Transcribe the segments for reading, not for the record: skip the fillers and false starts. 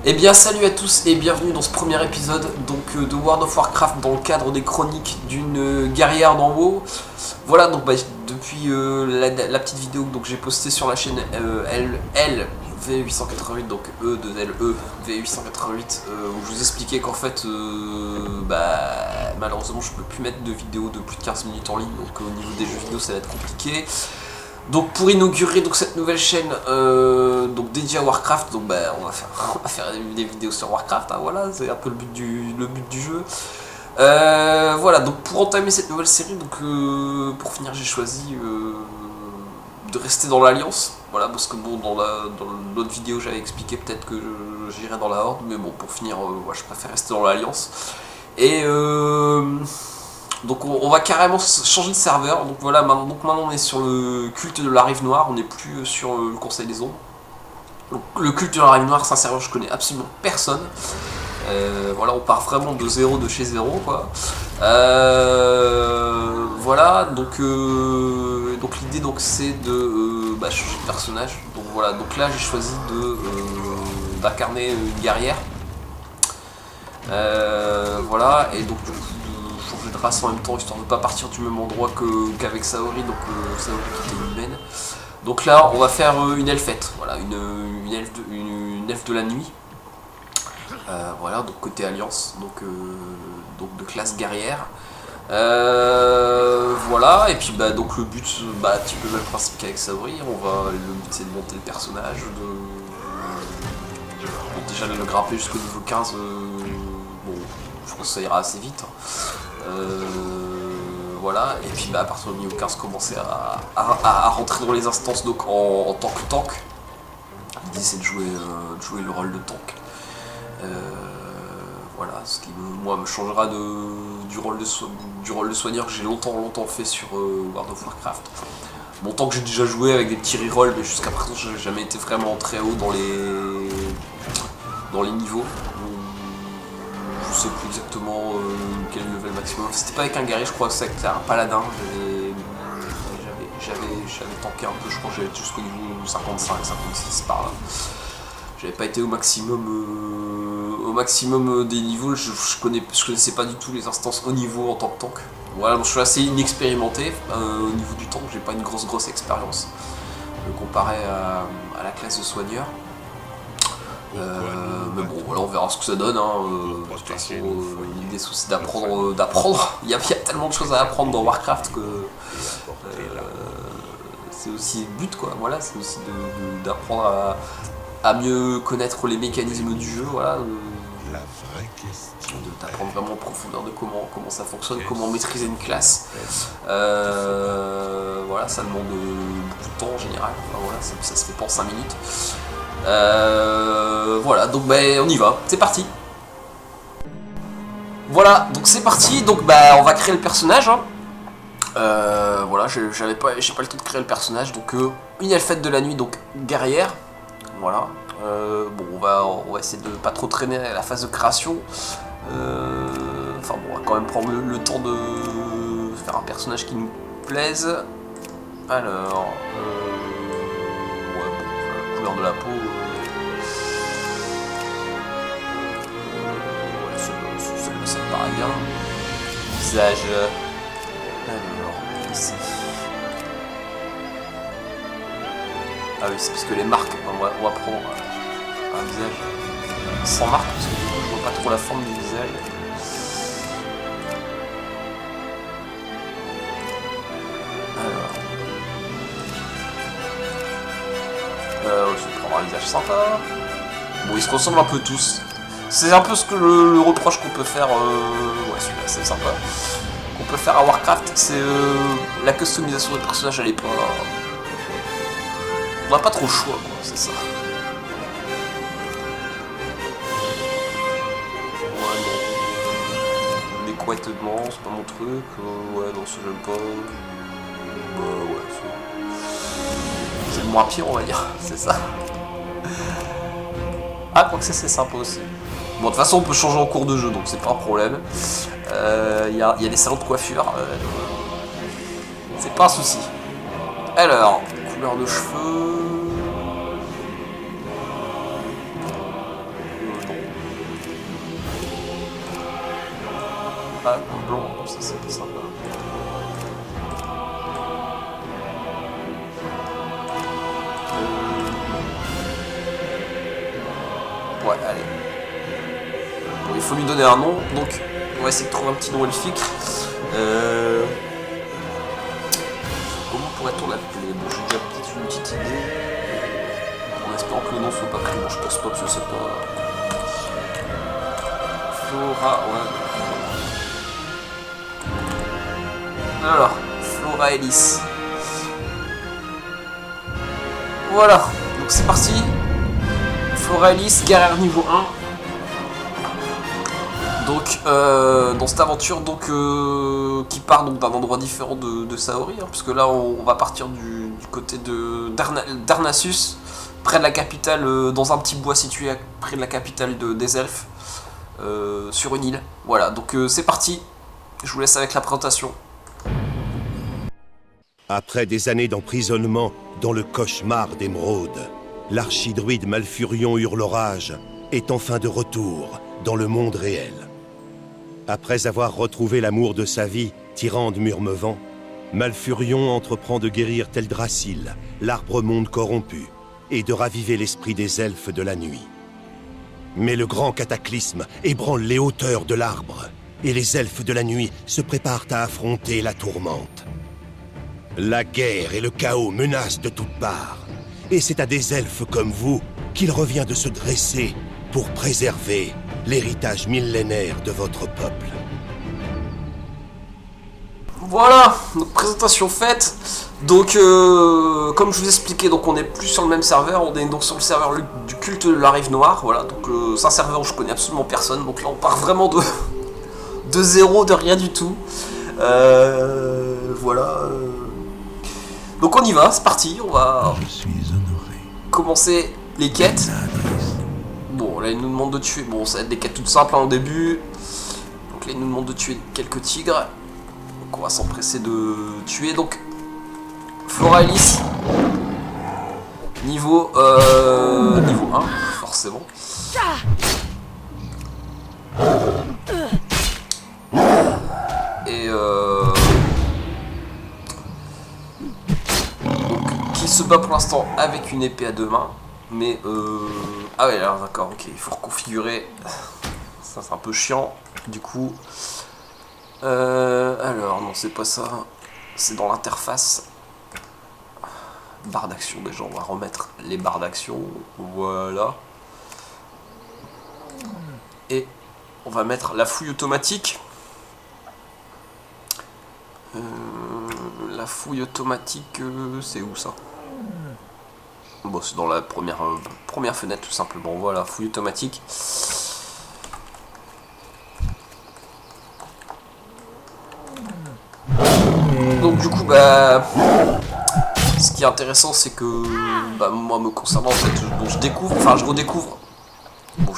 Eh bien salut à tous et bienvenue dans ce premier épisode donc de World of Warcraft dans le cadre des chroniques d'une guerrière d'en haut. Voilà donc depuis la petite vidéo que j'ai postée sur la chaîne LV888 donc E2LE V888 où je vous expliquais qu'en fait malheureusement je peux plus mettre de vidéos de plus de 15 minutes en ligne, donc au niveau des jeux vidéo ça va être compliqué. Donc pour inaugurer cette nouvelle chaîne dédiée à Warcraft, on va faire des vidéos sur Warcraft, hein, voilà, c'est un peu le but du jeu. Voilà, donc pour entamer cette nouvelle série, pour finir j'ai choisi de rester dans l'Alliance, voilà, parce que bon dans l'autre vidéo j'avais expliqué peut-être que j'irais dans la Horde, mais bon pour finir je préfère rester dans l'Alliance. Et donc on va carrément changer de serveur, donc voilà, maintenant on est sur le culte de la Rive Noire, on n'est plus sur le Conseil des Ombres. Donc le culte de la Rive Noire, c'est un serveur que je connais absolument personne. Voilà, on part vraiment de zéro, de chez zéro quoi. Voilà, donc l'idée c'est de changer de personnage. Donc voilà, donc là j'ai choisi d'incarner une guerrière. Voilà, et donc du coup changer de race en même temps, histoire de ne pas partir du même endroit qu'avec Saori, donc Saori qui était une humaine. Donc là, on va faire une elfette, voilà, une elfe de la nuit. Voilà, donc côté Alliance, donc de classe guerrière. Voilà, et puis donc le but, un petit peu le même principe qu'avec Saori, le but c'est de monter le personnage, déjà de le grimper jusqu'au niveau 15, bon, je pense que ça ira assez vite. Voilà, et puis à partir du niveau 15, commencer à rentrer dans les instances donc en tant que tank. L'idée c'est de jouer le rôle de tank. Voilà, ce qui moi me changera du rôle de soigneur que j'ai longtemps fait sur World of Warcraft. Bon, tant que j'ai déjà joué avec des petits rerolls, mais jusqu'à présent j'ai jamais été vraiment très haut dans les niveaux. Je sais plus exactement quel level maximum. C'était pas avec un guerrier, je crois que c'était un paladin. J'avais tanké un peu, je crois que j'avais été jusqu'au niveau 55, 56 par là. J'avais pas été au maximum des niveaux, je connaissais pas du tout les instances haut niveau en tant que tank. Voilà, donc je suis assez inexpérimenté au niveau du tank, j'ai pas une grosse expérience comparé à la classe de soigneur. Mais bon, voilà, on verra ce que ça donne. De toute façon, l'idée c'est aussi d'apprendre. Il y a tellement de choses à apprendre dans Warcraft que c'est aussi le but, quoi. Voilà, c'est aussi d'apprendre à mieux connaître les mécanismes du jeu, voilà. D'apprendre vraiment en profondeur de comment ça fonctionne, comment maîtriser une classe. Voilà, ça demande beaucoup de temps en général. Enfin, voilà, ça se fait pas en 5 minutes. Voilà, donc on y va, c'est parti. Voilà, donc c'est parti, donc on va créer le personnage. Hein. Voilà, j'ai pas le temps de créer le personnage, donc une elfette de la nuit, donc guerrière. Voilà. Bon, on va essayer de pas trop traîner à la phase de création. Enfin bon, on va quand même prendre le temps de faire un personnage qui nous plaise. Alors, ouais, bon, la couleur de la peau. Ça me paraît bien. Visage. Alors, ici. Ah oui, c'est parce que les marques, on va prendre un visage sans marque, parce que du coup je vois pas trop la forme du visage. Alors, je vais prendre un visage sympa. Bon, ils se ressemblent un peu tous. C'est un peu ce que le reproche qu'on peut faire, ouais celui-là c'est sympa, qu'on peut faire à Warcraft, c'est la customisation des personnages, elle est pas... On n'a pas trop le choix, quoi, c'est ça. Ouais, non. Les couettes blancs, c'est pas mon truc. Ouais, non, ça j'aime pas. Ouais, c'est le moins pire, on va dire, c'est ça. Ah, quoi que c'est sympa aussi. Bon, de toute façon, on peut changer en cours de jeu, donc c'est pas un problème. Il y a des salons de coiffure. C'est pas un souci. Alors, couleur de cheveux. Ah, un blanc, comme ça c'est plus sympa. Ouais, allez. Bon, il faut lui donner un nom, donc on va essayer de trouver un petit nom elfique. Comment pourrait-on l'appeler? Bon, j'ai déjà peut-être une petite idée. En espérant que le nom soit pas pris. Bon, je pense pas que c'est pas. Flora, ouais. Alors, Flora Ellis. Voilà, donc c'est parti. Flora Ellis, guerrière niveau 1. Donc, dans cette aventure donc, qui part donc d'un endroit différent de Saori, hein, puisque là on va partir du côté d'Arnassus, près de la capitale, dans un petit bois situé près de la capitale des elfes, sur une île. Voilà, donc c'est parti, je vous laisse avec la présentation. Après des années d'emprisonnement dans le cauchemar d'Émeraude, l'archidruide Malfurion Hurlorage est enfin de retour dans le monde réel. Après avoir retrouvé l'amour de sa vie, Tyrande Murmevant, Malfurion entreprend de guérir Teldrassil, l'arbre-monde corrompu, et de raviver l'esprit des elfes de la nuit. Mais le grand cataclysme ébranle les hauteurs de l'arbre, et les elfes de la nuit se préparent à affronter la tourmente. La guerre et le chaos menacent de toutes parts, et c'est à des elfes comme vous qu'il revient de se dresser pour préserver l'héritage millénaire de votre peuple. Voilà, notre présentation faite. Donc, comme je vous expliquais, donc on n'est plus sur le même serveur, on est donc sur le serveur du culte de la Rive Noire. Voilà, donc c'est un serveur où je connais absolument personne. Donc là, on part vraiment de zéro, de rien du tout. Voilà. Donc on y va, c'est parti. On va commencer les quêtes. Bon, là il nous demande de tuer, bon ça va être des quêtes toutes simples hein, au début. Donc là il nous demande de tuer quelques tigres. Donc on va s'empresser de tuer. Donc Flora Ellis, niveau 1, forcément. Et donc, qui se bat pour l'instant avec une épée à deux mains. Mais ah ouais alors d'accord, ok, il faut reconfigurer. Ça c'est un peu chiant du coup. Alors non c'est pas ça. C'est dans l'interface. Barre d'action déjà, on va remettre les barres d'action. Voilà. Et on va mettre la fouille automatique. La fouille automatique, c'est où ça? Bon, c'est dans la première fenêtre tout simplement. Voilà, fouille automatique. Donc du coup, bah, ce qui est intéressant, c'est que, bah, moi me concernant, en fait, je découvre, enfin je redécouvre. Bon,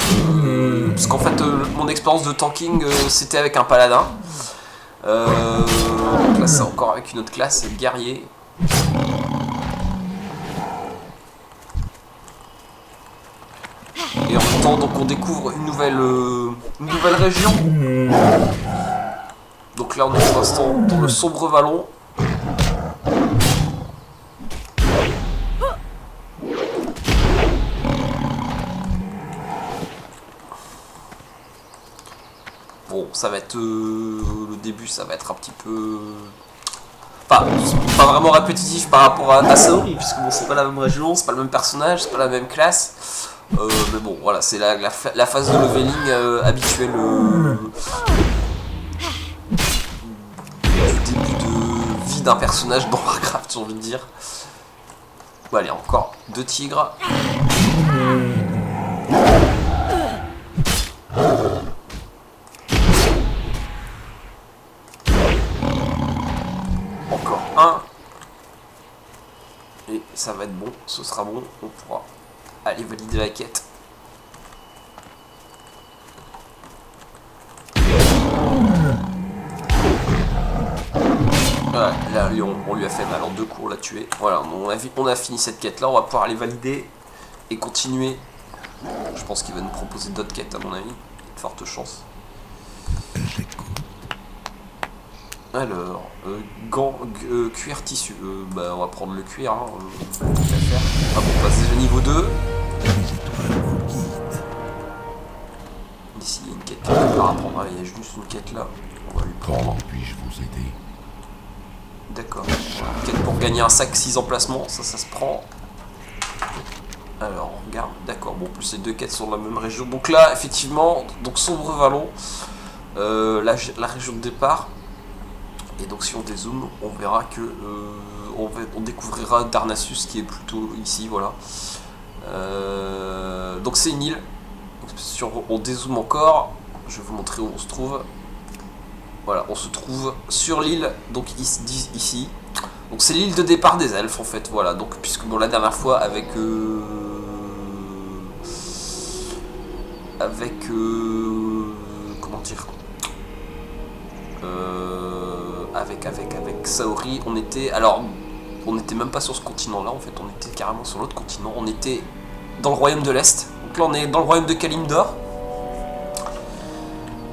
parce qu'en fait, mon expérience de tanking, c'était avec un paladin. Donc là, c'est encore avec une autre classe, guerrier. Et en même temps, donc on découvre une nouvelle région. Donc là, on est pour l'instant dans le sombre vallon. Bon, ça va être le début, ça va être un petit peu pas vraiment répétitif par rapport à Saori, puisque bon, c'est pas la même région, c'est pas le même personnage, c'est pas la même classe. Mais bon, voilà, c'est la phase de leveling habituelle du début de vie d'un personnage dans Warcraft, j'ai envie de dire. Bon, allez, encore 2 tigres. Encore un. Et ça va être bon, ce sera bon, on pourra aller valider la quête. Voilà, là on lui a fait mal en 2 coups, on l'a tué. Voilà, on a fini cette quête là, on va pouvoir aller valider et continuer. Je pense qu'il va nous proposer d'autres quêtes à mon avis, de fortes chances. Alors, gants, cuir, tissu. Bah, on va prendre le cuir, hein, tant qu'à faire. Ah bon, on passe déjà niveau 2. Ici, il y a une quête quelque part à prendre. Ah, il y a juste une quête là. On va lui prendre. Comment puis-je vous aider? D'accord. Voilà. Quête pour gagner un sac 6 emplacements. Ça se prend. Alors, on regarde. D'accord. Bon, en plus, ces deux quêtes sont dans la même région. Donc là, effectivement, donc Sombre Vallon, la région de départ. Et donc si on dézoome, on verra que on découvrira Darnassus qui est plutôt ici, voilà. Donc c'est une île. Donc, si on dézoome encore, je vais vous montrer où on se trouve. Voilà, on se trouve sur l'île, donc ici. Donc c'est l'île de départ des elfes en fait, voilà. Donc puisque bon la dernière fois avec comment dire, avec Saori, on était même pas sur ce continent là en fait, on était carrément sur l'autre continent, on était dans le royaume de l'Est. Donc là on est dans le royaume de Kalimdor.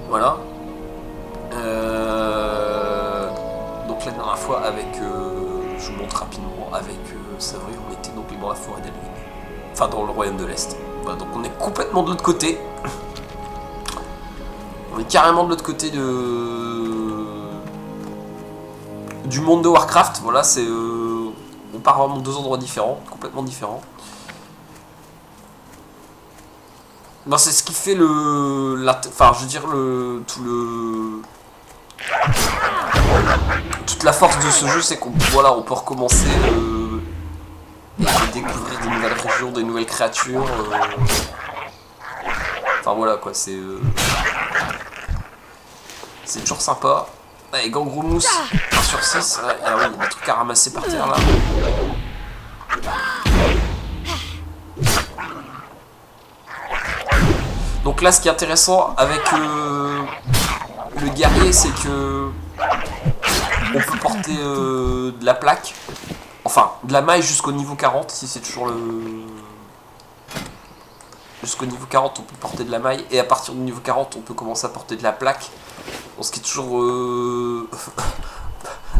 Voilà. Donc la dernière fois avec je vous montre rapidement avec Saori, on était donc dans la forêt d'Elwyn. Enfin dans le royaume de l'Est. Voilà, donc on est complètement de l'autre côté. On est carrément de l'autre côté du monde de Warcraft. Voilà, c'est on part vraiment de deux endroits différents, complètement différents. Ben, c'est ce qui fait enfin je veux dire toute la force de ce jeu, c'est qu'on voilà, on peut recommencer et découvrir des nouvelles régions, des nouvelles créatures. Enfin voilà quoi, c'est toujours sympa. Allez, Gangromous, 1 sur 6. Ouais, ah oui, il y a des trucs à ramasser par terre là. Donc là, ce qui est intéressant avec le guerrier, c'est que on peut porter de la plaque, enfin de la maille jusqu'au niveau 40, si c'est toujours le... Jusqu'au niveau 40, on peut porter de la maille, et à partir du niveau 40, on peut commencer à porter de la plaque. Donc, ce qui est toujours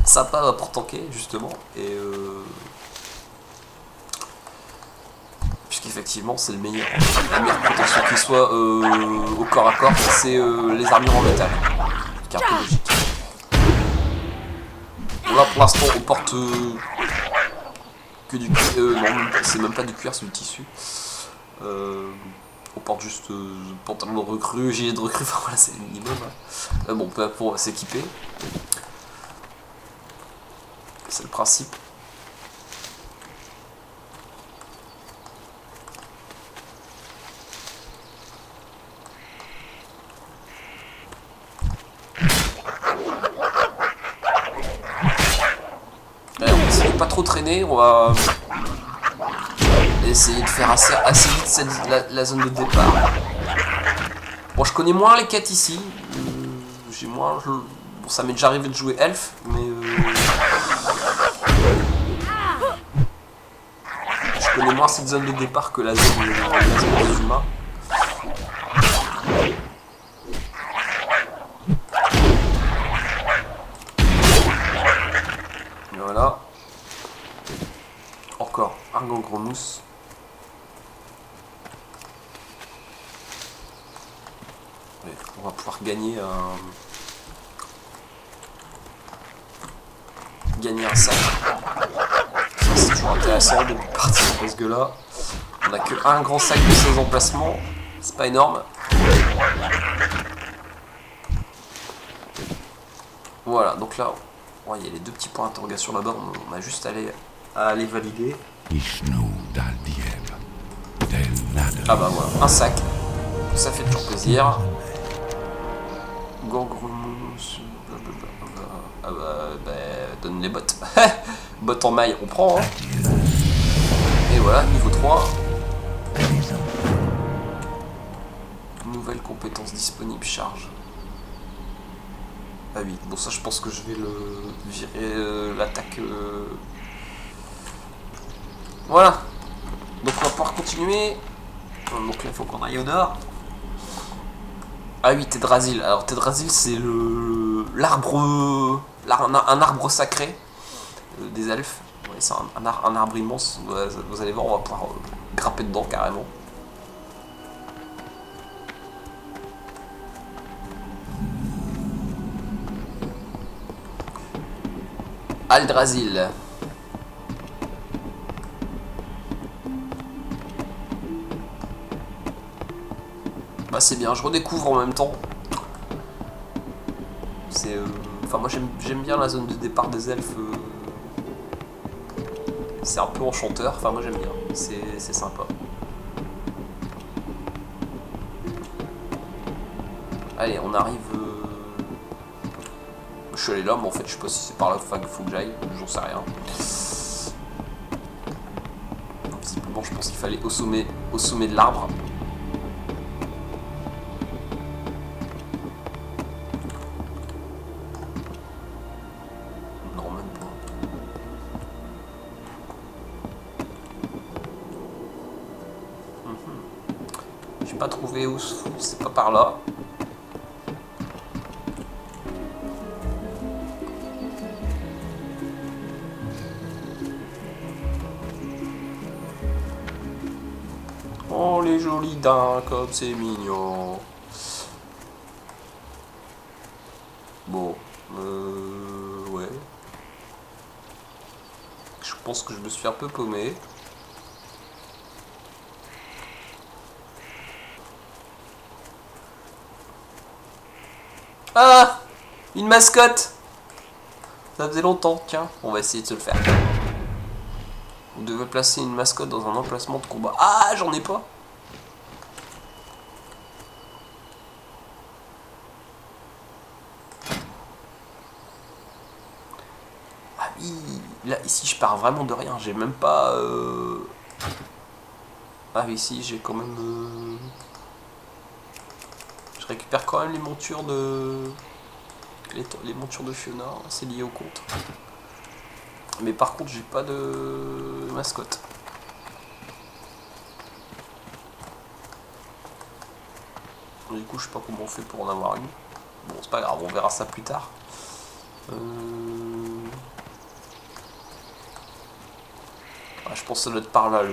sympa pour tanker, justement. Et puisqu'effectivement, c'est le meilleur. La meilleure protection qui soit au corps à corps, c'est les armures en métal. C'est un peu logique. Bon, là, pour l'instant, on porte que du cuir. Non, c'est même pas du cuir, c'est du tissu. On porte juste pantalon de recrue, gilet de recrue, enfin voilà, c'est le minimum. Hein. Bon, pour s'équiper. C'est le principe. Allez, on va essayer de pas trop traîner, on va essayer de faire assez vite la zone de départ. Bon, je connais moins les quêtes ici. J'ai moins... Bon, ça m'est déjà arrivé de jouer elfe, mais... je connais moins cette zone de départ que la zone des humains. Et voilà. Encore un Gangromous. On va pouvoir gagner un sac. Ça c'est toujours intéressant de partir parce que là on a que un grand sac de 16 emplacements, c'est pas énorme. Voilà, donc là il y a les deux petits points d'interrogation là-bas, on a juste à aller valider. Ah bah voilà, un sac, ça fait toujours plaisir. Gangromous, ah bah, donne les bottes. Bottes en maille, on prend. Hein. Et voilà, niveau 3. Nouvelle compétence disponible, charge. Ah oui, bon ça je pense que je vais le virer l'attaque. Voilà. Donc on va pouvoir continuer. Donc là il faut qu'on aille au nord. Ah oui, Tedrasil. Alors Tedrasil c'est l'arbre Là, un arbre sacré des elfes. Ouais, c'est un arbre immense. Vous allez voir, on va pouvoir grimper dedans carrément. Aldrasil. Bah c'est bien, je redécouvre en même temps. C'est... Enfin moi j'aime bien la zone de départ des elfes. C'est un peu enchanteur, enfin moi j'aime bien, c'est sympa. Allez, on arrive... Je suis allé là, mais en fait je sais pas si c'est par là qu'il faut que j'aille, j'en sais rien. Visiblement je pense qu'il fallait au sommet de l'arbre. Non, même pas. J'ai pas trouvé où c'est pas par là. Oh les jolis daims, comme c'est mignon. Bon, ouais. Je pense que je me suis un peu paumé. Ah! Une mascotte! Ça faisait longtemps, tiens, on va essayer de se le faire. Vous devez placer une mascotte dans un emplacement de combat. Ah, j'en ai pas! Ah oui, là, ici, je pars vraiment de rien. J'ai même pas... Ah oui, ici, j'ai quand même... Je récupère quand même les montures de... Les montures de Fiona, c'est lié au compte. Mais par contre, j'ai pas de mascotte. Du coup, je sais pas comment on fait pour en avoir une. Bon, c'est pas grave, on verra ça plus tard. Ah, je pense que ça doit être par là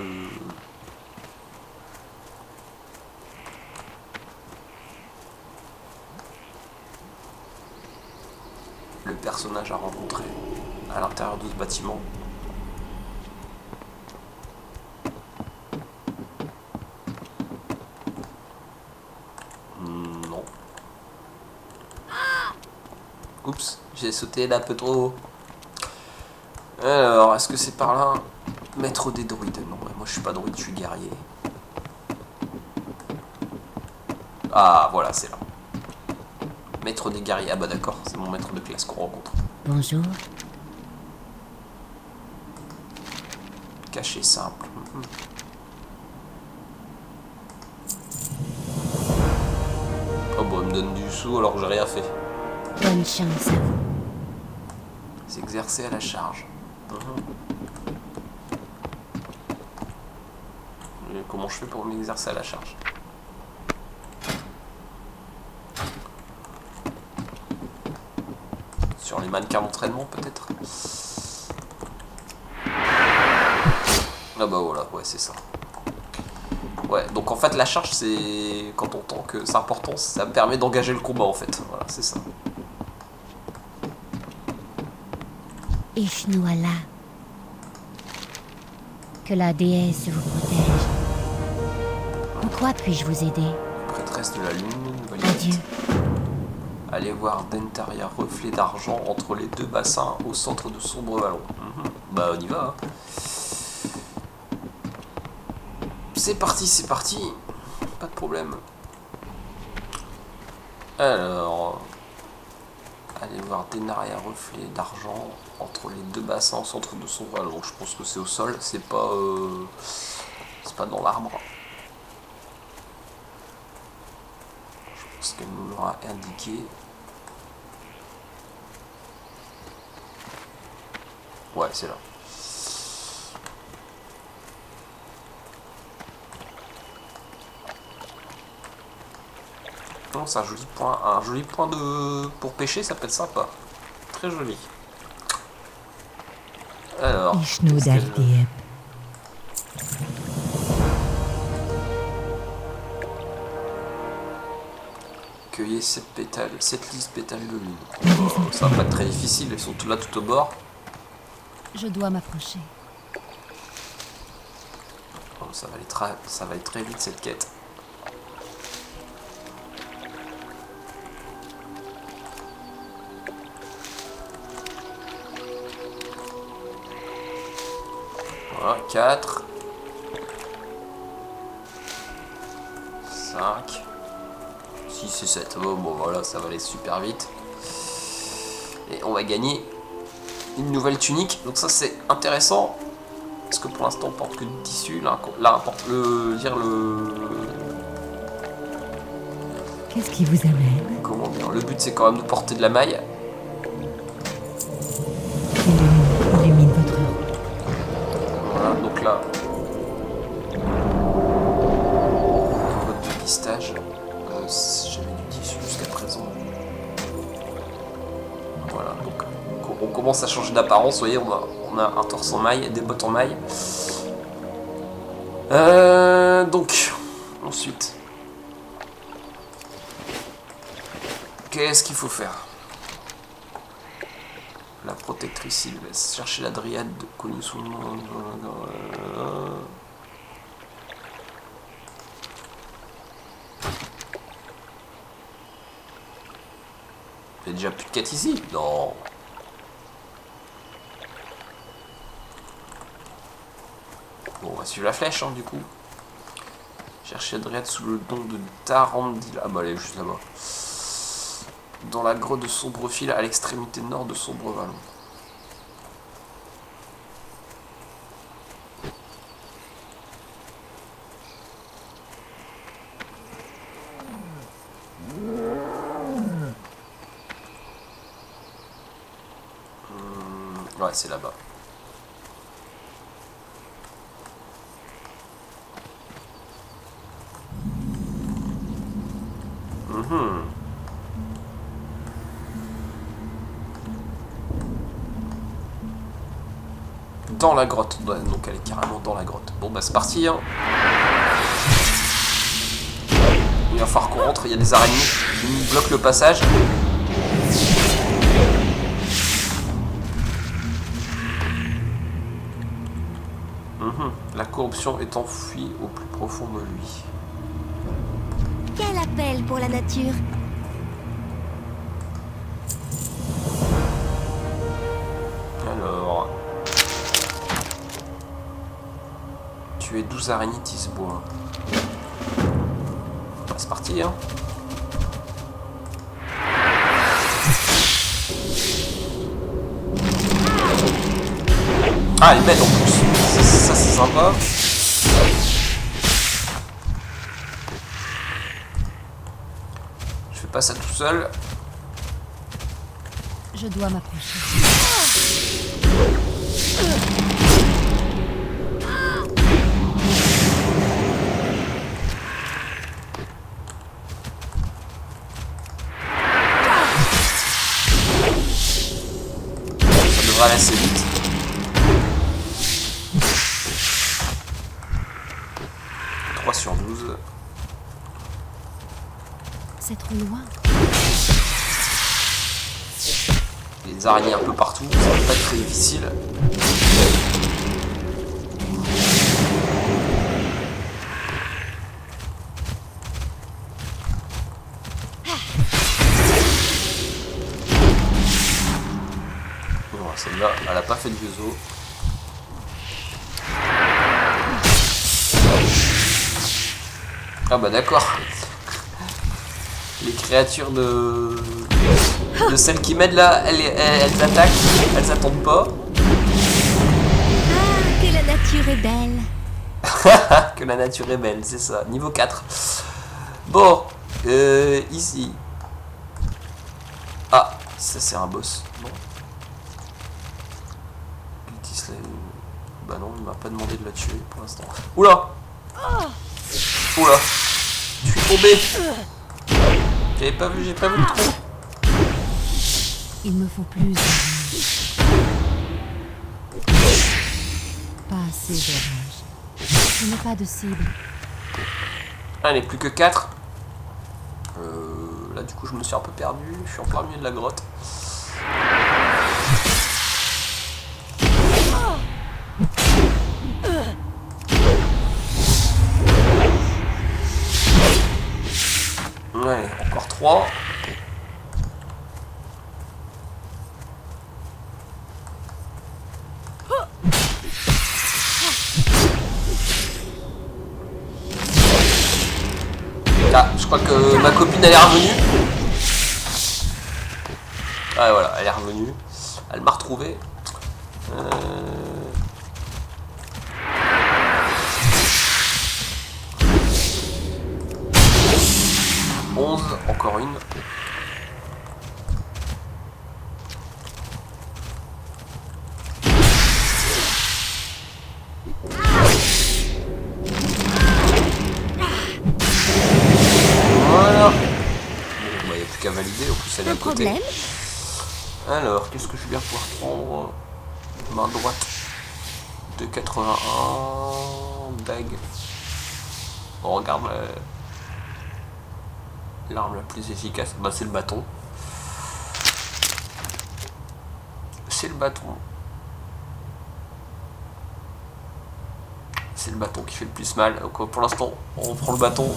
le personnage à rencontrer à l'intérieur de ce bâtiment. Non. Oups, j'ai sauté là un peu trop haut. Alors, est-ce que c'est par là? Maître des druides. Non, moi je suis pas druide, je suis guerrier. Ah, voilà, c'est là. Maître des guerriers. Ah bah d'accord, c'est mon maître de classe qu'on rencontre. Bonjour. Caché simple. Oh bah il me donne du sou alors que j'ai rien fait. Bonne chance à vous. S'exercer à la charge. Et comment je fais pour m'exercer à la charge? Sur les mannequins d'entraînement peut-être? Ah bah voilà, ouais c'est ça. Ouais, donc en fait la charge c'est... Quand on entend que c'est important, ça me permet d'engager le combat en fait. Voilà, c'est ça. Ishnuala. Que la déesse vous protège. En quoi puis-je vous aider? Prêtresse de la lune, Adieu. Allez voir Dentaria, reflet d'argent entre les deux bassins au centre de sombre vallon. Bah on y va. Hein. C'est parti. Pas de problème. Alors... Allez voir Denaria, reflet d'argent entre les deux bassins au centre de sombre vallon. Donc je pense que c'est au sol, c'est pas dans l'arbre. Je pense qu'elle nous l'aura indiqué. Ouais, c'est là. Non, c'est un joli point de... Pour pêcher, ça peut être sympa. très joli. Alors, Ich nur qu'est-ce der que- Dieb. Cueillez 7 pétales, 7 lisses pétales de lune. Oh, ça va pas être très difficile, ils sont tous là tout au bord. Je dois m'approcher. Oh, ça va être très vite cette quête. Voilà, 4. 5. 6 et 7. Bon, voilà, ça va aller super vite. Et on va gagner une nouvelle tunique. Donc ça c'est intéressant. Parce que pour l'instant on porte que du tissu. Là on porte Qu'est-ce qui vous amène? comment dire, le but c'est quand même de porter de la maille. Illumine votre route. Voilà, donc là. Mode de listage. J'avais du tissu jusqu'à présent. Voilà, donc on commence à changer d'apparence. Vous voyez, on a un torse en maille, des bottes en maille. Donc, ensuite. Qu'est-ce qu'il faut faire? La protectrice sylvestre. Chercher la dryade connue sous le nom. Il y a déjà plus de quêtes ici? Non. Bon, on va suivre la flèche, hein, du coup. Chercher la dryade sous le don de Tarandil. Ah bah elle est juste là-bas. Dans la grotte de Sombrefil, à l'extrémité nord de Sombrevalon. Ouais, c'est là-bas. Dans la grotte. Ouais, donc elle est carrément dans la grotte. Bon bah c'est parti, hein. Il va falloir qu'on rentre, il y a des araignées qui nous bloquent le passage. La corruption est enfouie au plus profond de lui. Quel appel pour la nature! Alors... Tuer 12 araignées tisse-bois. C'est parti, hein. Ah, elle est belle en plus. Ça c'est sympa. Je fais pas ça tout seul. Je dois m'approcher. Ça devrait aller assez vite. Sur 12. C'est trop loin. Les araignées un peu partout, ça va pas être très difficile. Bon, celle-là, elle a pas fait de vieux os. Ah bah d'accord. Les créatures de celles qui m'aident là, elles attaquent, elles attendent pas. Ah, que la nature est belle. Que la nature est belle, c'est ça. Niveau 4. Bon, ici. Ah, ça c'est un boss. Non. Bah non, il m'a pas demandé de la tuer pour l'instant. Oula! Oula! Je suis tombé! J'ai pas vu le trou. Il me faut plus de rage. Pas assez de rage. Je n'ai pas de cible. Ah, il n'est plus que 4. Là, du coup, je me suis un peu perdu. Je suis en plein milieu de la grotte. Ouais, encore 3. Ah, je crois que ma copine elle est revenue. Ah voilà, elle est revenue. Elle m'a retrouvé. 11, encore une. Voilà. Bon, bah, il n'y a plus qu'à valider, en plus elle est à côté. Problème? Alors, qu'est-ce que je vais pouvoir prendre? Main droite de 81, bague. On regarde l'arme la plus efficace, bah, c'est le bâton. C'est le bâton. C'est le bâton qui fait le plus mal. Donc, pour l'instant, on prend le bâton.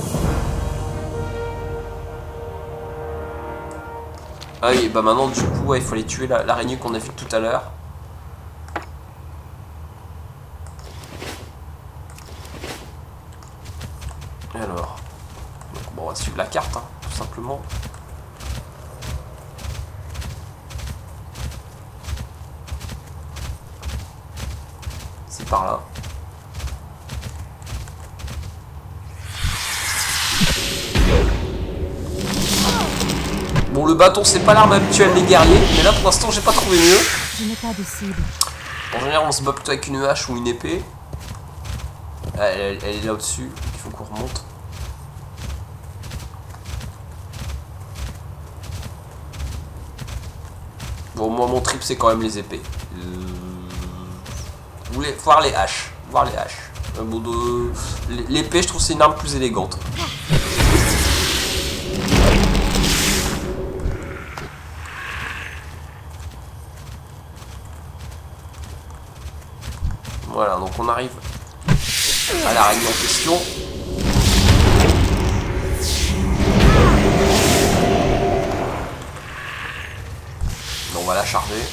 Ah oui, bah maintenant du coup ouais, il faut aller tuer l'araignée qu'on a vue tout à l'heure. Alors, donc, bon, on va suivre la carte, hein, tout simplement. C'est par là. Bon, le bâton, c'est pas l'arme habituelle des guerriers, mais là pour l'instant, j'ai pas trouvé mieux. Je n'ai pas de cible. En général, on se bat plutôt avec une hache ou une épée. Elle est là au-dessus, il faut qu'on remonte. Bon, moi, mon trip, c'est quand même les épées. Vous voulez voir les haches. Voir les haches. Bon, l'épée, je trouve c'est une arme plus élégante. Voilà, donc on arrive à l'araignée en question. On va la charger.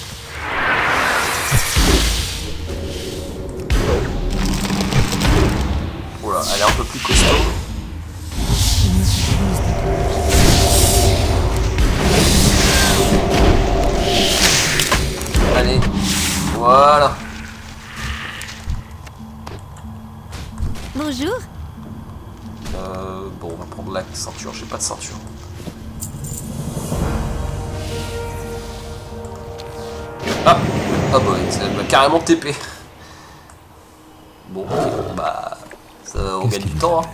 Voilà, elle est un peu plus costaud. Allez, voilà. Bonjour. Bon, on va prendre la ceinture. J'ai pas de ceinture. Ah, ah bah, elle m'a carrément TP. Bon, ok, bah, ça, on gagne du temps. Hein.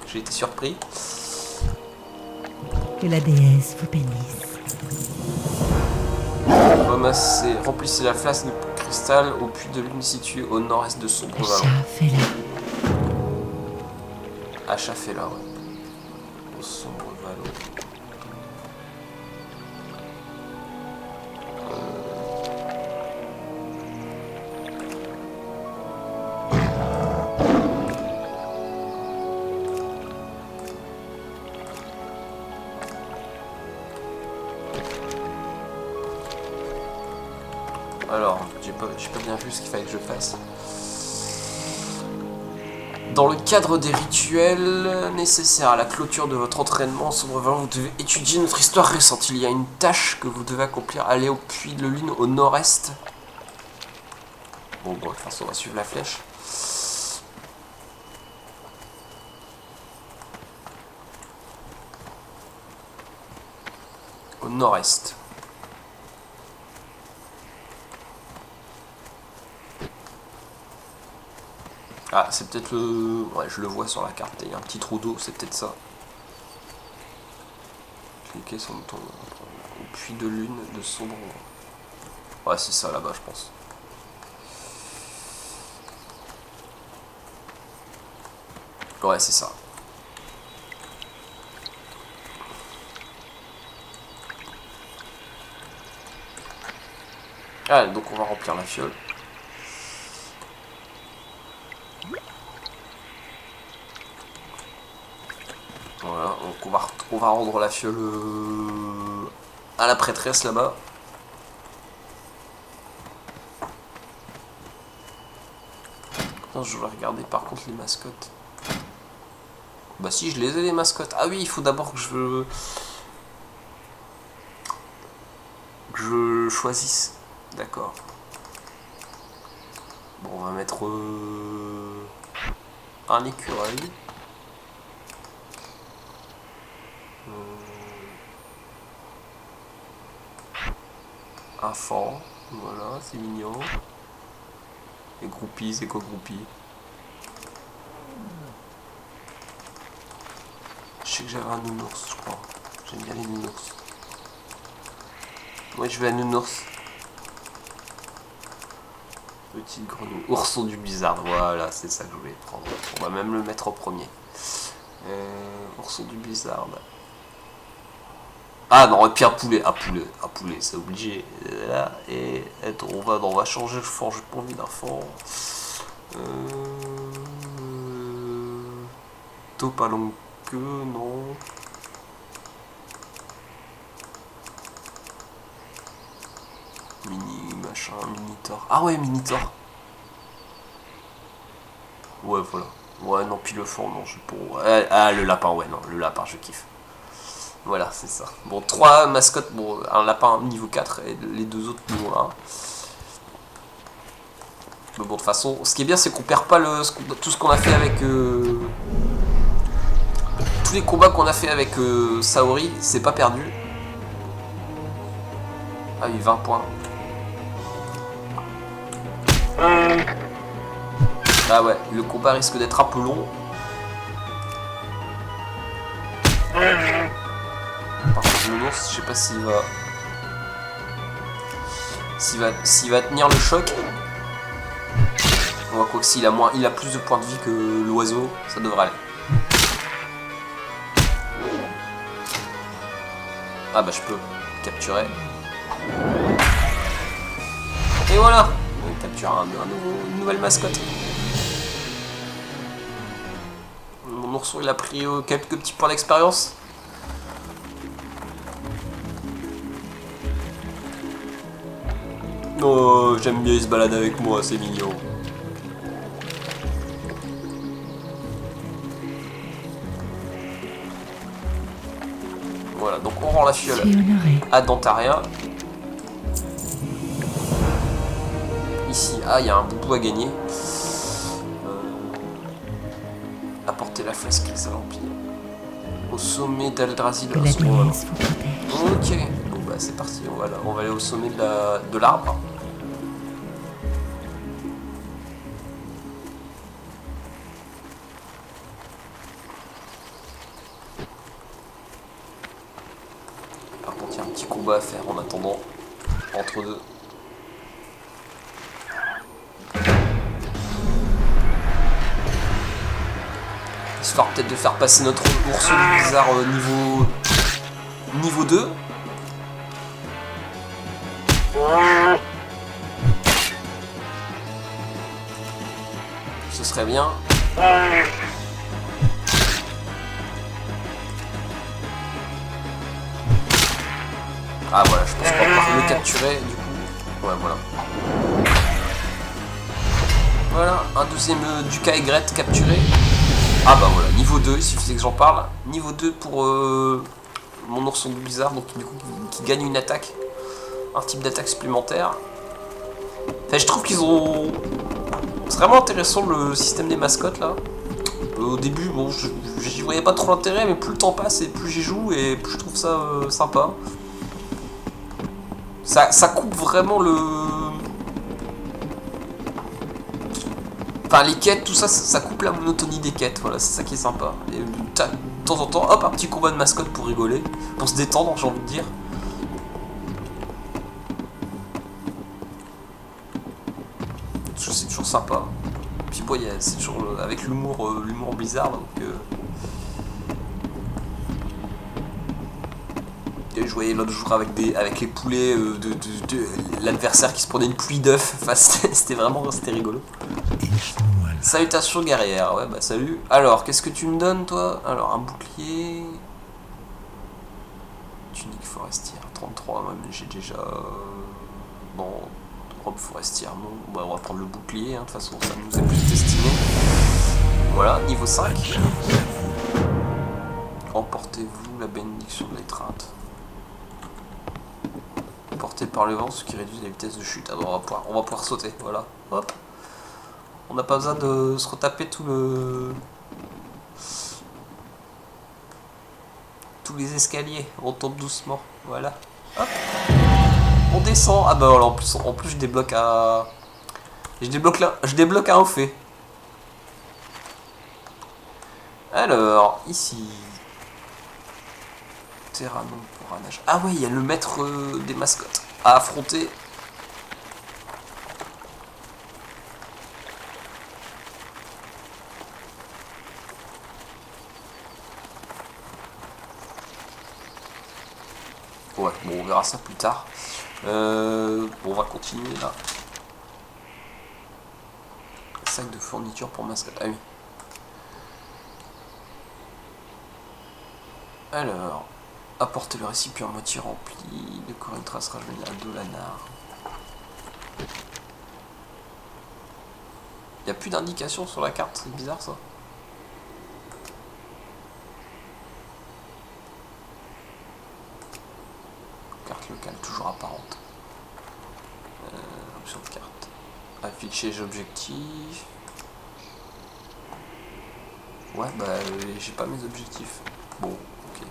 J'ai été surpris. Que la déesse vous bénisse. Remplissez la flasque de cristal au puits de lune situé au nord-est de Sombre Vallon. Achat fait là, ouais. Au Sombre Vallon. Alors, j'ai pas bien vu ce qu'il fallait que je fasse. Dans le cadre des rituels nécessaires à la clôture de votre entraînement, Sombre Vallon, vous devez étudier notre histoire récente. Il y a une tâche que vous devez accomplir. Aller au puits de lune au nord-est. Bon, de toute façon, on va suivre la flèche. Au nord-est. Ah, c'est peut-être le... Ouais, je le vois sur la carte. Il y a un petit trou d'eau, c'est peut-être ça. Cliquez sur le bouton. puits de lune de sombre. Ouais, c'est ça là-bas, je pense. Ouais, c'est ça. Ah, donc on va remplir la fiole. Voilà, donc on va rendre la fiole à la prêtresse là-bas. Je vais regarder par contre les mascottes. Bah si, je les ai les mascottes. Ah oui, il faut d'abord que je choisisse. D'accord. Bon, on va mettre un écureuil. Un fan. Voilà, c'est mignon. Et groupies, et co-groupies. Je sais que j'avais un nounours, je crois. J'aime bien les nounours. Ouais, je vais à nounours. Petite grenouille. Ourson du blizzard, voilà, c'est ça que je voulais prendre. On va même le mettre en premier. Ourson du blizzard. Ah non, et puis un poulet, c'est obligé. Là, et on va changer le fond, j'ai pas envie d'un fond. Taupe à longue queue, non. Mini machin, minitor. Ah ouais, minitor. Ouais, voilà. Ouais, non, puis le fond, non, je pour. Ah, le lapin, ouais, non, le lapin, je kiffe. Voilà, c'est ça. Bon, 3 mascottes, bon, un lapin niveau 4 et les 2 autres niveau 1. Mais bon, de toute façon, ce qui est bien, c'est qu'on perd pas tout ce qu'on a fait avec... tous les combats qu'on a fait avec Saori, c'est pas perdu. Ah oui, 20 points. Ah ouais, le combat risque d'être un peu long. Par contre, le ours, je sais pas s'il va tenir le choc. On va quoi que s'il a il a plus de points de vie que l'oiseau, ça devrait aller. Ah bah je peux capturer. Et voilà, on capture une nouvelle mascotte. Mon ourson il a pris quelques petits points d'expérience. Oh, j'aime bien, il se balade avec moi, c'est mignon. Voilà, donc on rend la fiole à Dantaria. Ici, ah, il y a un boubou à gagner. Apporter la flasque les Vampire. Au sommet d'Eldrazi de la seconde. Ok, bon bah c'est parti, on va aller au sommet de l'arbre. Par contre, il y a un petit combat à faire en attendant, entre deux. Histoire peut-être de faire passer notre ours bizarre niveau 2. Ce serait bien. Ah voilà, je pense qu'on va pouvoir le capturer du coup. Ouais, voilà. Voilà, un deuxième Duca Aigrette capturé. Ah bah voilà, niveau 2, il suffisait que j'en parle. Niveau 2 pour mon ourson du blizzard, donc du coup qui gagne une attaque. Un type d'attaque supplémentaire. Enfin, je trouve qu'ils ont... C'est vraiment intéressant le système des mascottes là. Au début, bon, j'y voyais pas trop l'intérêt, mais plus le temps passe et plus j'y joue et plus je trouve ça sympa. Ça coupe vraiment le... Enfin, les quêtes, tout ça, ça coupe la monotonie des quêtes, voilà, c'est ça qui est sympa. Et de temps en temps, hop, un petit combat de mascotte pour rigoler, pour se détendre, j'ai envie de dire. c'est toujours sympa. Puis bon, c'est toujours avec l'humour bizarre, donc... Et je voyais l'autre jour avec les poulets de l'adversaire qui se prenait une pluie d'œufs. Enfin, c'était rigolo. Salutations guerrière, ouais bah salut. Alors, qu'est-ce que tu me donnes toi? Alors, un bouclier... Tunique forestière, 33, même j'ai déjà... Bon, robe forestière, non. Bah, on va prendre le bouclier, hein. De toute façon ça nous est plus destiné. Voilà, niveau 5. Emportez-vous la bénédiction de l'étreinte. Porté par le vent, ce qui réduit la vitesse de chute. Alors on va pouvoir sauter, voilà. Hop. On n'a pas besoin de se retaper tous les escaliers. On tombe doucement, voilà. Hop. On descend. Ah bah voilà, en plus je débloque un... Je débloque un haut fait. Alors, ici... Terrain non pour un nage. Ah ouais, il y a le maître des mascottes à affronter. Ouais, bon, on verra ça plus tard. Bon, on va continuer là. Sac de fourniture pour mascotte. Ah oui. Alors... Apporter le récipient à moitié rempli, décorer une trace rajeunie à Dolanar. Il n'y a plus d'indication sur la carte, c'est bizarre ça. Carte locale, toujours apparente. Option de carte. Afficher les objectifs. Ouais, bah j'ai pas mes objectifs. Bon, ok.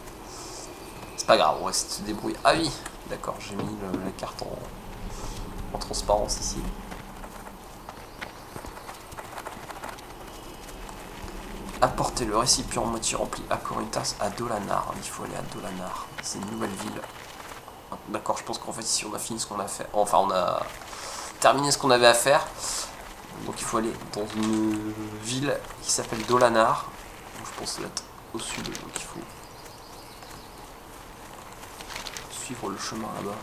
C'est pas grave, on va essayer de se débrouiller. Ah oui, d'accord, j'ai mis la carte en transparence ici. Apporter le récipient en moitié rempli à Corinthas à Dolanar. Il faut aller à Dolanar, c'est une nouvelle ville. D'accord, je pense qu'en fait ici on a fini ce qu'on a fait. Enfin, on a terminé ce qu'on avait à faire. Donc il faut aller dans une ville qui s'appelle Dolanar. Donc, je pense être au sud, donc il faut suivre le chemin là-bas.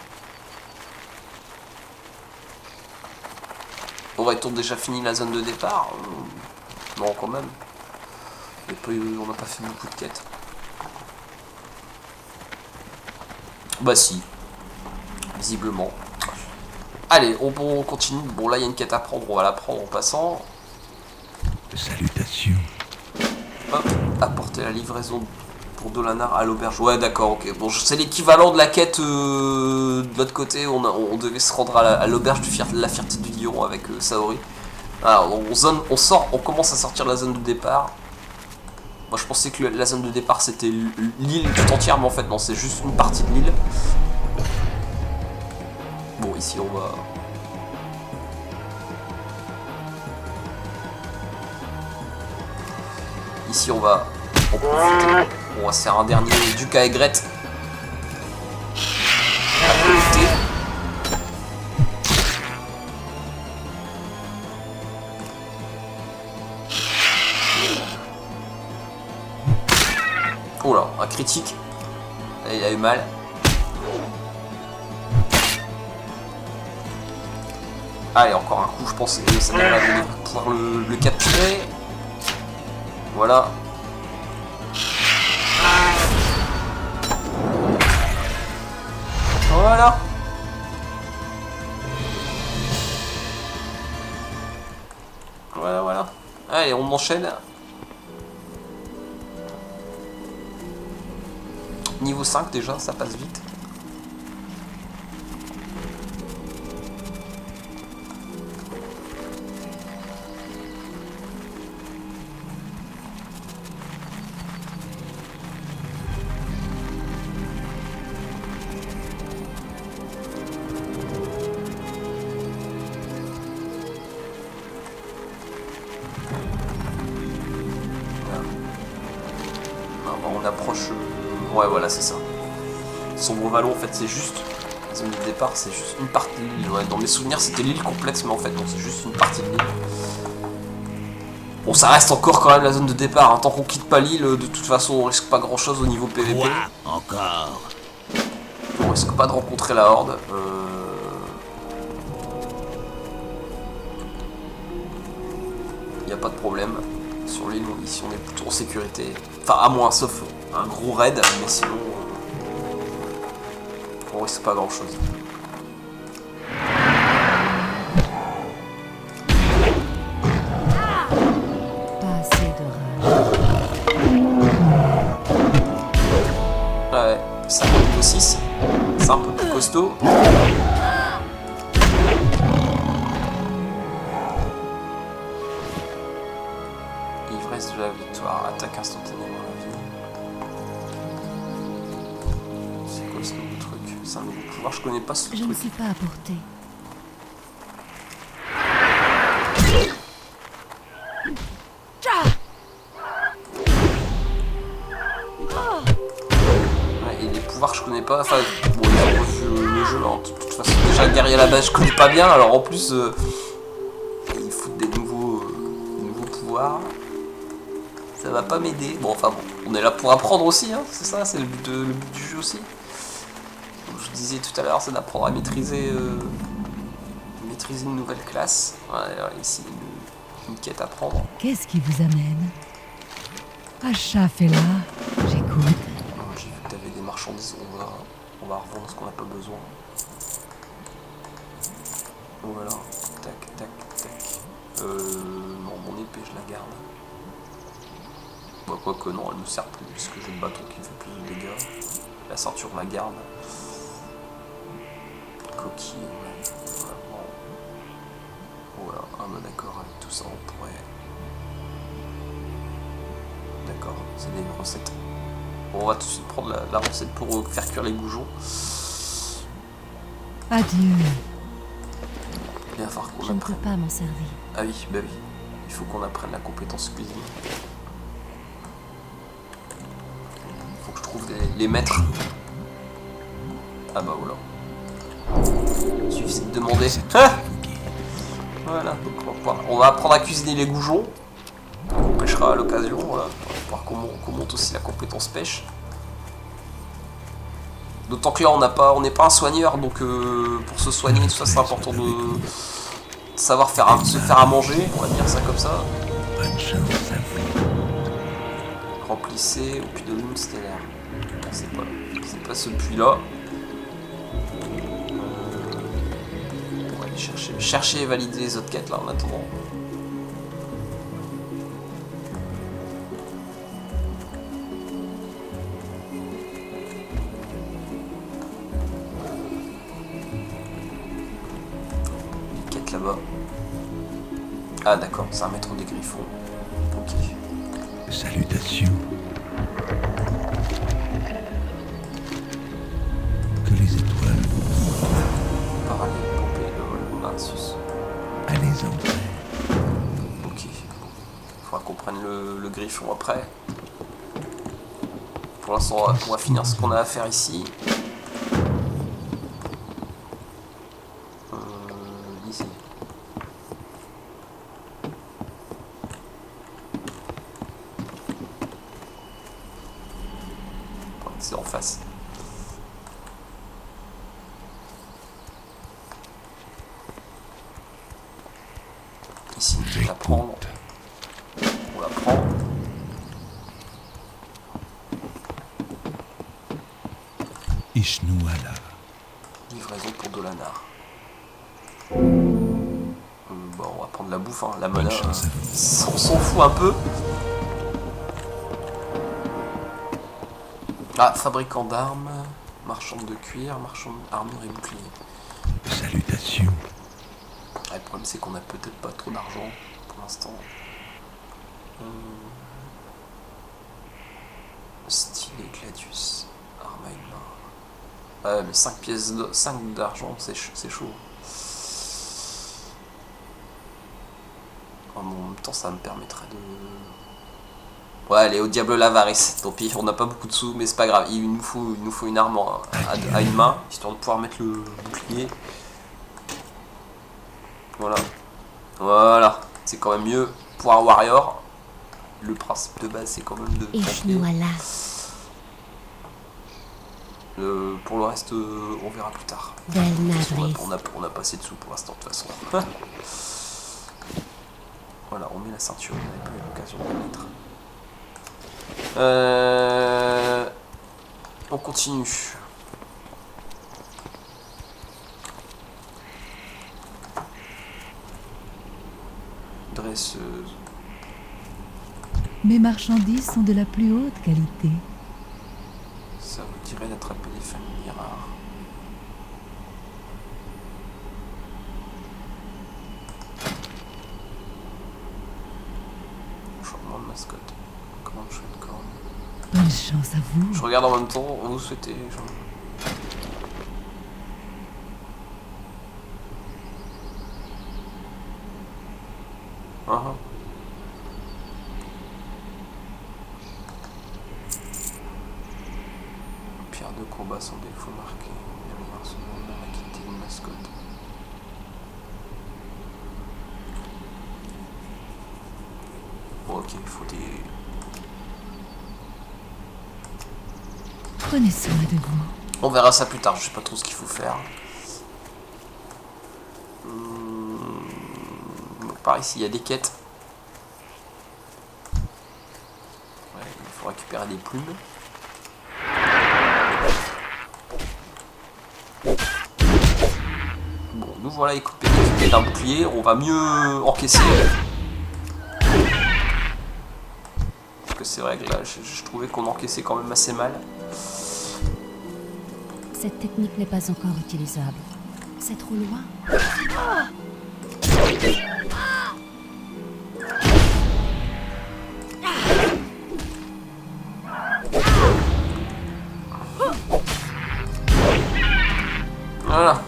On va être déjà fini la zone de départ. Non, quand même. On n'a pas fait beaucoup de quêtes. Bah si. Visiblement. Allez, on continue. Bon, là, il y a une quête à prendre. On va la prendre en passant. Salutations. Hop. Apporter la livraison pour Dolanar à l'auberge. Ouais, d'accord, ok. Bon, c'est l'équivalent de la quête de l'autre côté. On devait se rendre à l'auberge de la fierté du lion avec Saori. Alors, on commence à sortir de la zone de départ. Moi, je pensais que la zone de départ, c'était l'île tout entière, mais en fait, non, c'est juste une partie de l'île. Bon, ici, on va... Ici, on va en profiter. On va se faire un dernier Duc à Aigrette. À côté. Oh là, un critique. Là, il a eu mal. Allez, encore un coup, je pense que ça devrait pouvoir le capturer. Voilà. Voilà. Voilà. Allez, on enchaîne. Niveau 5 déjà, ça passe vite. On approche... Ouais, voilà, c'est ça. Sombre Vallon, en fait, c'est juste La zone de départ, c'est juste une partie de l'île. Ouais, dans mes souvenirs, c'était l'île complète, mais en fait, non, c'est juste une partie de l'île. Bon, ça reste encore quand même la zone de départ. Hein. Tant qu'on quitte pas l'île, de toute façon, on risque pas grand chose au niveau PVP. Quoi encore? On risque pas de rencontrer la horde. Y a pas de problème. Sur l'île, ici, on est plutôt en sécurité. Enfin, à moins, sauf un gros raid, mais sinon, on risque pas grand chose. Ouais, ça niveau 6, c'est un peu plus costaud. Ivresse de la victoire, attaque instantanément la vie. C'est quoi ce nouveau truc? C'est un nouveau pouvoir, je connais pas ce truc. Je ne sais pas apporter. Je connais pas, enfin bon, ils ont revu le jeu, hein. De toute façon déjà le guerrier à la base je connais pas bien, alors en plus ils foutent des nouveaux pouvoirs, ça va pas m'aider. Bon enfin bon, on est là pour apprendre aussi, hein, c'est ça, c'est le but du jeu aussi. Comme je disais tout à l'heure, c'est d'apprendre à maîtriser une nouvelle classe. Ouais, alors ici une quête à prendre. Qu'est-ce qui vous amène? Achaf est là, j'écoute. J'ai vu que t'avais des marchandises, on va revendre ce qu'on n'a pas besoin. Voilà, tac, tac, tac. Non, mon épée, je la garde. Bah, quoique, non, elle ne sert plus, puisque j'ai le bâton qui fait plus de dégâts. La ceinture, je la garde. Coquille, ouais. Voilà, un mode d'accord avec tout ça, on pourrait. D'accord, c'est des recettes. Bon, on va tout de suite prendre la recette pour faire cuire les goujons. Adieu. Il va falloir qu'on Je ne peux pas m'en servir. Ah oui, bah oui. Il faut qu'on apprenne la compétence cuisine. Il faut que je trouve les maîtres. Ah bah voilà. Il suffit de demander. Ah voilà, donc on va apprendre à cuisiner les goujons. On pêchera à l'occasion, voilà. On va voir qu'on monte aussi la compétence pêche. D'autant que là on n'est pas un soigneur, donc pour se soigner, tout ça c'est important de savoir se faire à manger, on va dire ça comme ça. Remplissez au puits de lune stellaire. C'est pas ce puits là. On va aller chercher et valider les autres quêtes là en attendant. Là-bas. Ah d'accord, c'est un maître des griffons. Ok. Salutations. Que les étoiles. Parallèle, pompée, le Narcissus. Allez entrer. Ok. Il faudra qu'on prenne le griffon après. Pour l'instant, on va finir ce qu'on a à faire ici. Ici. C'est en face. Ici, on peut la prendre. On la prend. Ishnuala. Livraison pour Dolanar. Bon, on va prendre la bouffe, hein. La mana, on s'en fout un peu. Ah, fabricant d'armes, marchande de cuir, marchand d'armure et bouclier. Salutations. Ah, le problème c'est qu'on a peut-être pas trop d'argent pour l'instant. Stylé Gladius, arme à une main. Ouais, mais 5 d'argent, c'est chaud. En même temps, ça me permettrait de... Ouais, allez, au diable l'avarice. Tant pis, on n'a pas beaucoup de sous, mais c'est pas grave. Il nous faut une arme à une main, histoire de pouvoir mettre le bouclier. Voilà. Voilà. C'est quand même mieux pour un warrior. Le principe de base, c'est quand même de pomper. Pour le reste, on verra plus tard. On a pas assez de sous pour l'instant, de toute façon. Voilà, on met la ceinture, on n'avait pas eu l'occasion de la mettre. On continue. Dresseuse. Mes marchandises sont de la plus haute qualité. Ça vous dirait d'attraper des familles rares. Changement de mascotte. Comment je fais de corne. Bonne chance à vous. Je regarde en même temps, vous souhaitez. Pierre de combat sans défaut marqué. Bien ce monde n'a quitté une mascotte. Bon, ok, il faut des. Prenez soin de vous. On verra ça plus tard, je sais pas trop ce qu'il faut faire. Par ici, il y a des quêtes. Ouais, il faut récupérer des plumes. Bon, nous voilà équipés d'un bouclier, on va mieux encaisser. Parce que c'est vrai que là, je trouvais qu'on encaissait quand même assez mal. Cette technique n'est pas encore utilisable. C'est trop loin. Voilà.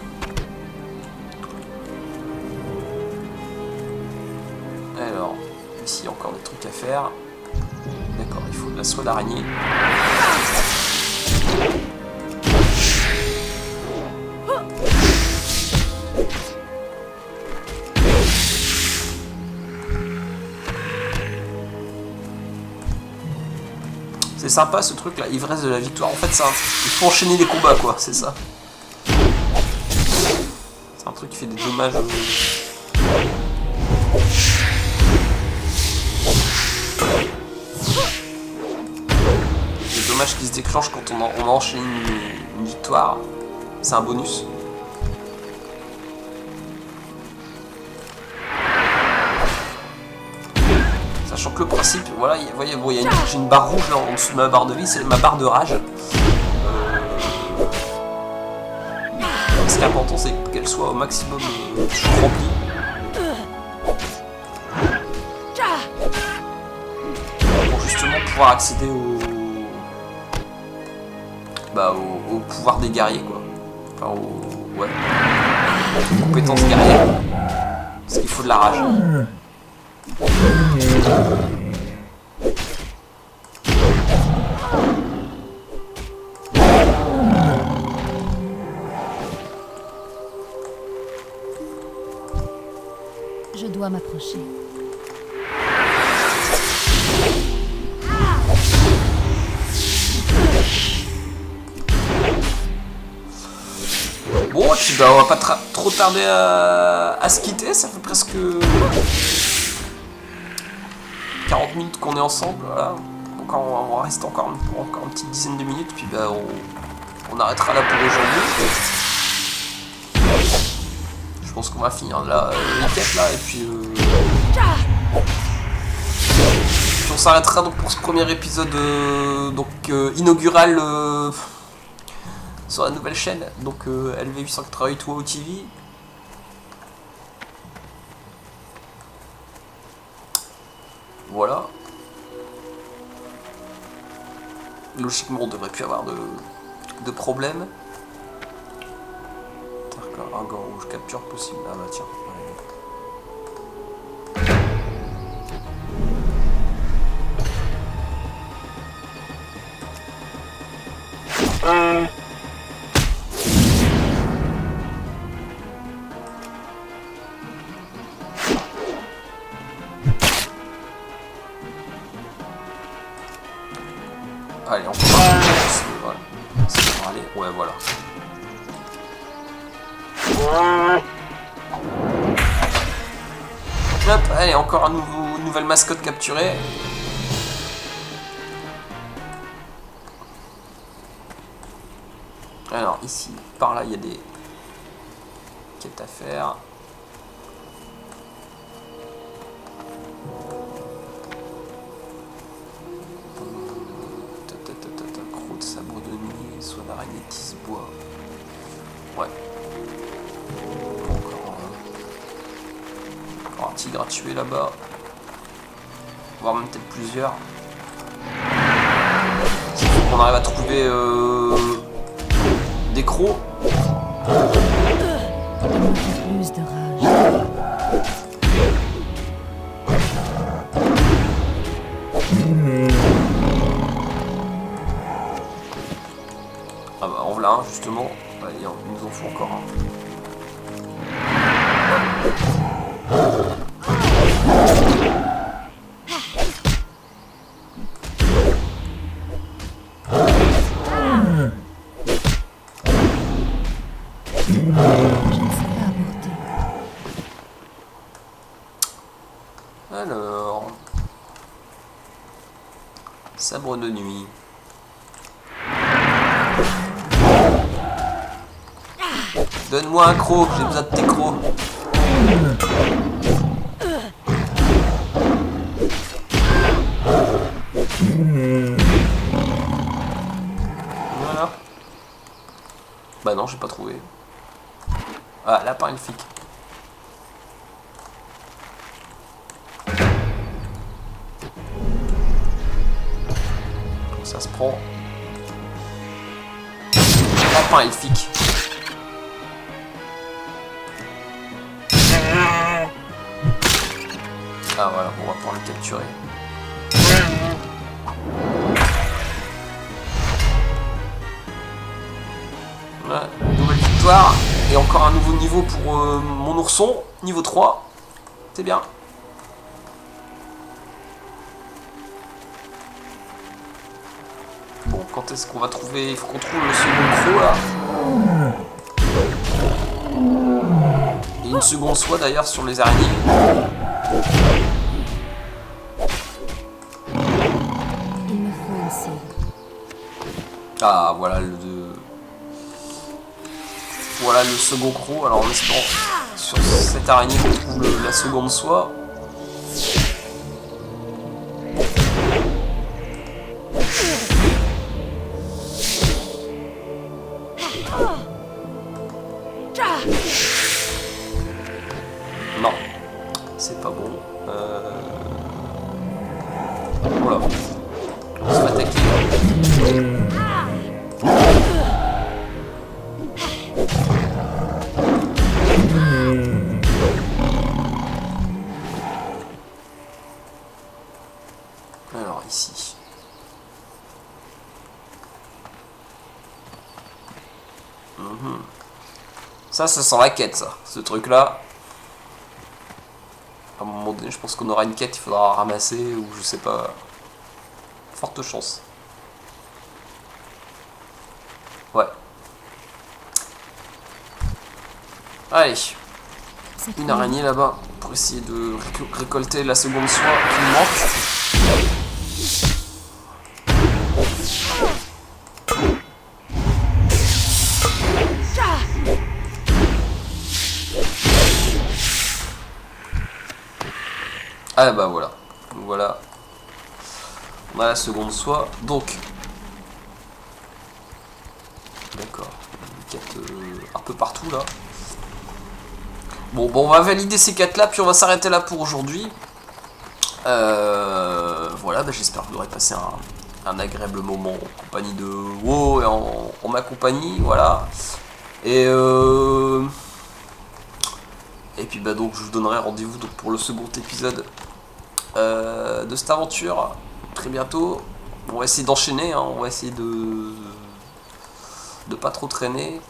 Alors, ici il y a encore des trucs à faire. D'accord, il faut de la soie d'araignée. C'est sympa ce truc là, ivresse de la victoire. En fait, il faut enchaîner les combats quoi, c'est ça. C'est un truc qui fait des dommages. Des dommages qui se déclenchent quand on enchaîne une victoire. C'est un bonus. Sachant que le principe, voilà, vous voyez, bon, j'ai une barre rouge là en dessous de ma barre de vie, c'est ma barre de rage. Ce qui est important, c'est qu'elle soit au maximum remplie. Pour justement pouvoir accéder au pouvoir des guerriers, quoi. Enfin, aux compétences guerrières. Parce qu'il faut de la rage. Je dois m'approcher. Bon, et puis on va pas trop tarder à se quitter, ça fait presque 40 minutes qu'on est ensemble, voilà. Donc on va rester encore une petite dizaine de minutes, puis on arrêtera là pour aujourd'hui. Je pense qu'on va finir là, les quêtes là, et puis on s'arrêtera donc pour ce premier épisode inaugural sur la nouvelle chaîne, donc LV888 WoW TV. Voilà. Logiquement, on devrait plus avoir de problème. Un gant rouge, capture possible. Ah bah tiens. Allez, encore un peu. Voilà. Ça va aller. Ouais, voilà. Hop, allez, encore une nouvelle mascotte capturée. Alors, ici, par là, il y a des quêtes à faire. Croc de sabre de nuit, soin d'araignée tisse-bois. Ouais. Encore un tigre à tuer là-bas. Voire même peut-être plusieurs. Il faut qu'on arrive à trouver des crocs. Plus de rage. Ah bah en voilà un justement. Bah, il nous en faut encore un. Alors, sabre de nuit. Donne-moi un croc, j'ai besoin de tes crocs. Voilà. Bah non, j'ai pas trouvé. Ah, lapin elfique. Ça se prend. Lapin elfique. Ah voilà, on va pouvoir le capturer. Voilà, nouvelle victoire. Et encore un nouveau niveau pour mon ourson. Niveau 3. C'est bien. Bon, quand est-ce qu'on va trouver... Il faut qu'on trouve le second croc là. Et une seconde soie d'ailleurs sur les araignées. Il me faut un cil. Ah, voilà voilà le second croc. Alors en espérant sur cette araignée qu'on trouve la seconde soie. Non, c'est pas bon. Voilà. On se fait attaquer. Alors ici. Ça sent la quête, ça. Ce truc-là. À un moment donné, je pense qu'on aura une quête, il faudra ramasser, ou je sais pas. Forte chance. Ouais. Allez. Une araignée là-bas, pour essayer de récolter la seconde soie qui nous manque. Ah bah voilà. Donc voilà. On a la seconde soie. Donc. D'accord. Une quête un peu partout là. Bon, on va valider ces 4 là, puis on va s'arrêter là pour aujourd'hui. Voilà, bah, j'espère que vous aurez passé un agréable moment en compagnie de WoW et en ma compagnie, voilà. Et puis bah donc je vous donnerai rendez-vous donc pour le second épisode de cette aventure très bientôt. On va essayer d'enchaîner, hein, on va essayer de pas trop traîner.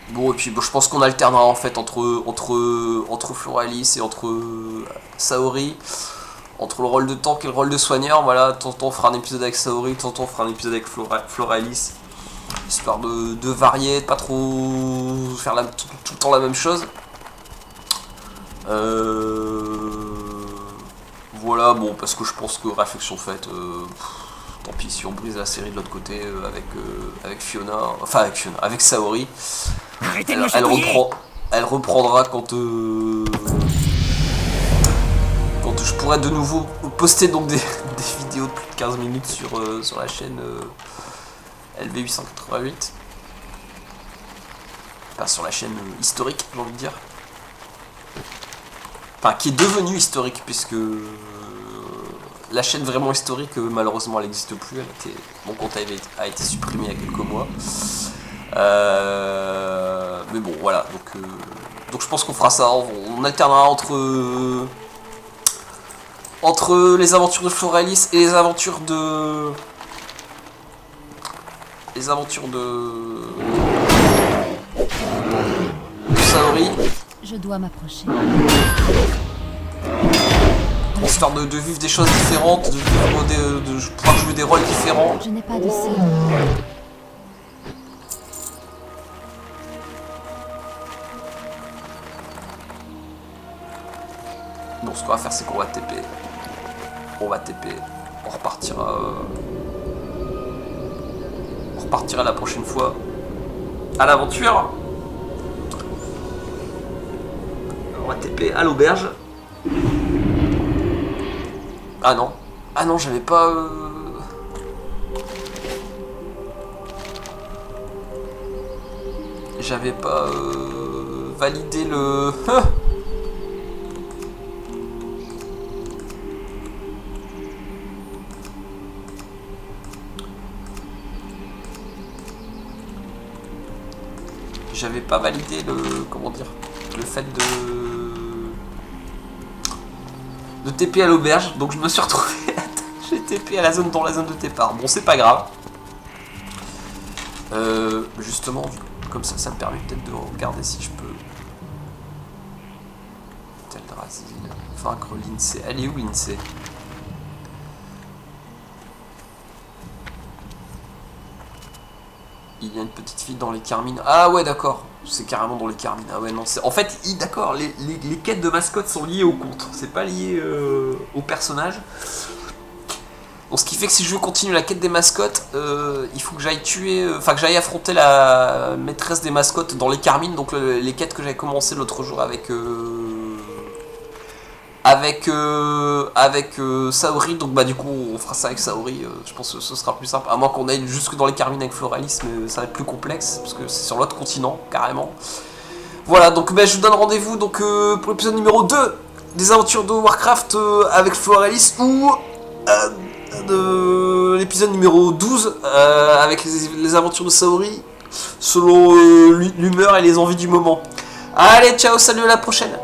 Bon, et puis bon, je pense qu'on alternera en fait entre Floralis et entre Saori. entre le rôle de tank et le rôle de soigneur. Voilà, tantôt on fera un épisode avec Saori, tantôt on fera un épisode avec Floralis, histoire de varier, de pas trop faire tout le temps la même chose. Voilà, bon, parce que je pense que réflexion faite, tant pis si on brise la série de l'autre côté avec Fiona, enfin avec Saori. Elle reprendra quand je pourrai de nouveau poster donc des vidéos de plus de 15 minutes sur la chaîne LV888. Enfin, sur la chaîne historique, j'ai envie de dire. Enfin, qui est devenue historique, puisque la chaîne vraiment historique, malheureusement, elle n'existe plus. Mon compte a été supprimé il y a quelques mois. Mais bon, voilà. Donc je pense qu'on fera ça. On alternera entre les aventures de Floralis et les aventures de Saori. Je dois m'approcher. Histoire de vivre des choses différentes, de pouvoir jouer des rôles différents. Je n'ai pas de cible. Bon, ce qu'on va faire, c'est qu'on va TP. On repartira. On repartira la prochaine fois à l'aventure. On va TP à l'auberge. Ah non, j'avais pas. J'avais pas validé le. J'avais pas validé le. Comment dire, le fait de TP à l'auberge, donc je me suis retrouvé. J'ai TP à la zone de départ. Bon, c'est pas grave. Justement, comme ça me permet peut-être de regarder si je peux. Teldrassil, vaincre l'INSEE. Elle est où l'INSEE? Il y a une petite fille dans les Carmines. Ah ouais, d'accord. C'est carrément dans les Carmines. Ah ouais, non, c'est... En fait, d'accord, les quêtes de mascotte sont liées au conte. C'est pas lié au personnage. Donc, ce qui fait que si je veux continuer la quête des mascottes, il faut que j'aille tuer... Enfin, que j'aille affronter la maîtresse des mascottes dans les Carmines. Donc, les quêtes que j'avais commencé l'autre jour avec Saori, donc bah du coup on fera ça avec Saori, je pense que ce sera plus simple, à moins qu'on aille jusque dans les Carmines avec Floralis, mais ça va être plus complexe, parce que c'est sur l'autre continent, carrément. Voilà, donc bah, je vous donne rendez-vous donc, pour l'épisode numéro 2 des aventures de Warcraft avec Floralis, ou de l'épisode numéro 12 avec les aventures de Saori, selon l'humeur et les envies du moment. Allez, ciao, salut, à la prochaine.